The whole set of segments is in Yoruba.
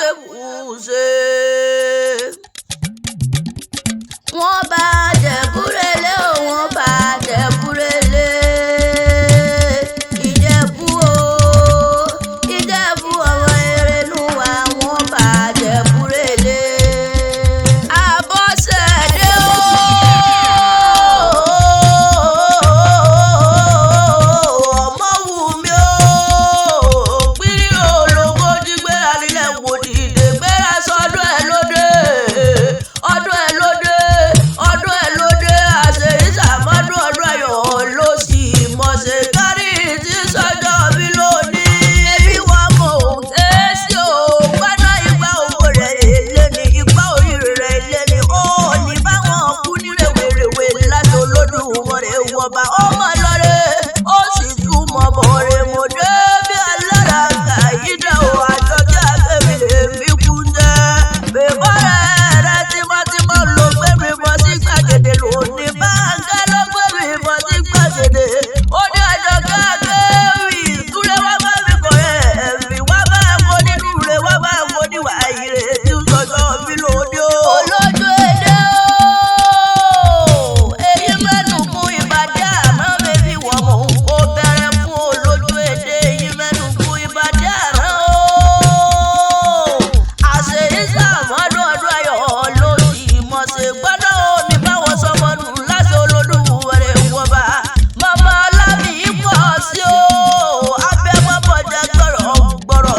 ṣèkúṣe. Wọ́n bá jẹ̀búrẹ́lé o, wọ́n bá jẹ̀búrẹ́lé. Ìjẹ̀bú o, Ìjẹ̀bú ọmọ Erelu wa, wọ́n bá jẹ̀búrẹ́lé. Àbọ̀ṣẹ̀dé o, ọmọ wù mí o. Pírí ológo jí gbéra nílẹ̀ wò dìde gbéra sọ́dún ẹ̀ lóde. Ọdún ẹ̀ lóde, ọdún ẹ̀ lóde, àṣẹ ìṣàmọ́dún ọdún ayọ̀ ló sì mọ̀ ṣe kárí tí sọ́jọ́ bí lónìí. Ẹbí wa mọ̀ ò tẹ́sí o, gbọ́dọ̀ ìgbà owó rẹ̀ ilé ni, ìgbà oríire rẹ̀ ilé ni. Ó ní báwọn kú ní rèwerèwe láti Olódùmarè wọba. Ọmọ lọ́rẹ́ ó sì túmọ̀ bọ̀rẹ̀ mo dé bí alára kàyídà o. Àjọkẹ́ akéwì lèmi kú jẹ́. Bèbọ́ rẹ̀ tímọ́tímọ́ ló gbé mi bọ́ sí gbàgede lónìí. Báńkẹ́ ló gbé mi bọ́ sí gbàgede. Ó ní Àjọkẹ́ akéwì túlẹ̀ wá bá mi kọ̀ ẹ̀mí wá bá mo nínú rẹ̀ wá bá mo níwà ire tí ń sọjọ́ mi lóde o. Olójú èdè o, èyí mẹ́nu fún ìbàdí àrán bébí wọ́n mọ̀ kó bẹ̀rẹ̀ fún olójú èdè. Èyí mẹ́nu fún ìbàdí àrán o. Àṣẹ ìṣàmọ́dún ọdún ayọ̀ ló sì mọ̀ ṣe gbọ́dọ̀ ní báwọn sọmọnù láti Olódùmarè wọba. Màmá Ọlámi pọ̀ sí o, abẹ́mọ́bọ̀jẹ́ gbọ̀rọ̀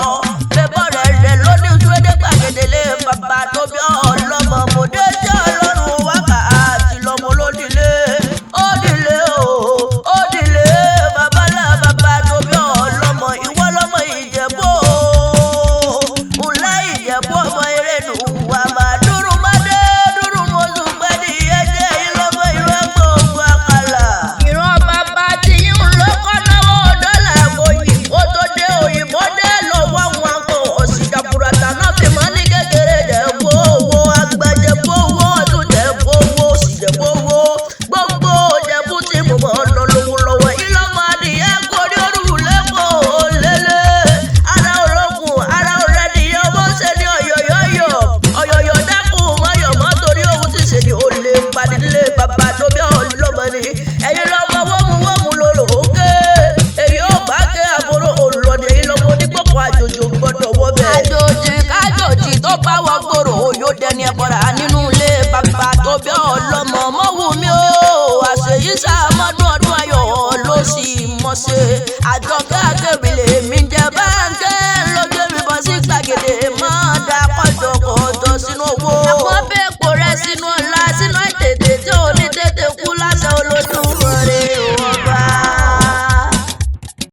bẹ́bọ̀ rẹ̀ lónìí túwédé gbàgede lé bàbá tó bí ọlọ́mọ mòdé jẹ́ ọlọ́run wákàtí lọ́mọ lódìlé. Ódìlé o, ódìlé babalá bàbá tó bí ọlọ́mọ ìwọ lọ́mọ Ìjẹ̀bú o. Ńlá Ìjẹ̀bú ọmọ Erelu wa máa dúró má dé dúró mo tún pẹ́ ní ẹ̀jẹ̀ ìlọ́mọ ìlú ẹ̀kọ́ ògùn àkàlà. Ìran bàbá tí yín lọ́kọ́ náwó dọ́là òyìnbó tó dé òyìnbó dé lọ́wọ́ wọn kò ọ̀sìn dàbúràtà náà fi mọ́ ní kékeré Jẹ̀bú owó agbẹ̀jẹ̀bú owó ọdún Jẹ̀bú owó sì Jẹ̀bú owó. Gbogbo Jẹ̀bú tí mo mọ̀ ọ̀nà lówó lọ́wọ́ ìlọ́mọ adìyẹ kórí òrùlé kò lélẹ̀. Ara ológun ara òrẹ́dìyẹ ọmọ ṣe ní ọ̀yọ̀yọ̀yọ̀ ọ̀yọ̀yọ̀ dákun mọ́yọ̀ mọ́ torí ohun tí ṣe ni ó lè padì nílé bàbá tó bí ọlọ́mọ ni. Ẹ̀yin lọ́mọ wọ́mú lòlò òkè èyí ò bá ké àbúrò olùlọ́ni. Ẹ̀yin lọ́mọ onígbòkò àjòjò gbọ́dọ̀ wọ́ bẹ́ẹ̀. Àjòjì kájòjì tó bá wọ gbòòrò yóò dẹni ẹ̀bọ̀rà nínú ilé bàbá tó bí ọlọ́mọ mọ́ wù mí o. Àṣẹ ìṣàmọ́dún ọdún ayọ̀ ló sì mọ̀ ṣe. Àjọkẹ́